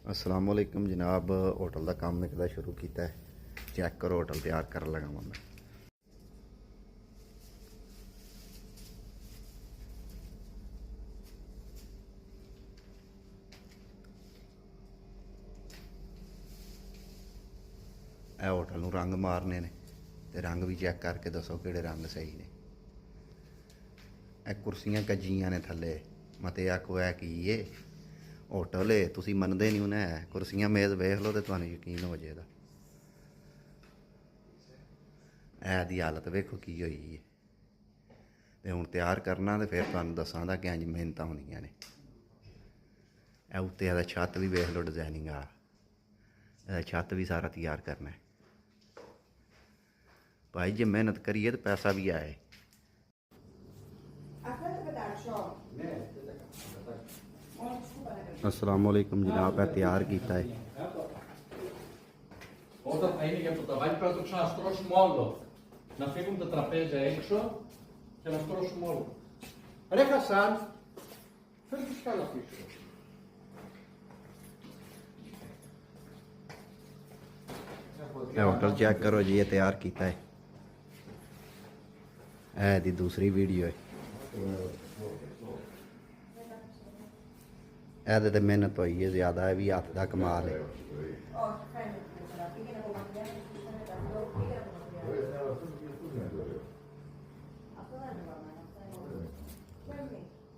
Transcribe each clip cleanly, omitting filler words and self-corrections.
अस्सलाम वालेकुम जनाब। होटल का काम एक शुरू किया है। चेक करो, होटल तैयार कर लगा मैं। ए होटल नूं रंग मारने ने ते रंग भी चेक करके दसो किहड़े रंग सही ने। ए कुर्सियां कज्जियां ने थल्ले, मते आखो है कि ये होटल है, तुसीं मनदे नहीं उन्हें। कुर्सियां मेज़ वेख लो तो तुहानूं यकीन हो जाएगा। दी हालत वेखो की होई है। ते हुण तैयार करना ते फिर तुहानूं दस्सां दा कि इंज मेहनतां होंदियां ने। उत्ते दा छत्त भी वेख लो, डिजाइनिंग आ छत्त भी सारा तैयार करना है भाई। जे मेहनत करिए तो पैसा भी आए। अस्सलाम वालेकुम जनाब, है तैयार किया है। Ora einige po trabalho para tu chás troço molo. Na segunda trapézia exo, que elas troço molo. Olha Hassan, faz que escala fixe. Hotel check करो जी, ये तैयार किया है। दी दूसरी वीडियो है। ਇਹਦੇ ਤੇ ਮਿਹਨਤ ਹੋਈ है ज़्यादा, है भी हथ का कमाल है।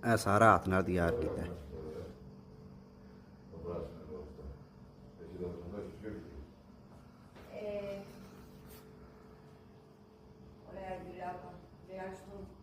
ਇਹ ਸਾਰਾ ਹੱਥ ਨਾਲ ਤਿਆਰ ਕੀਤਾ है।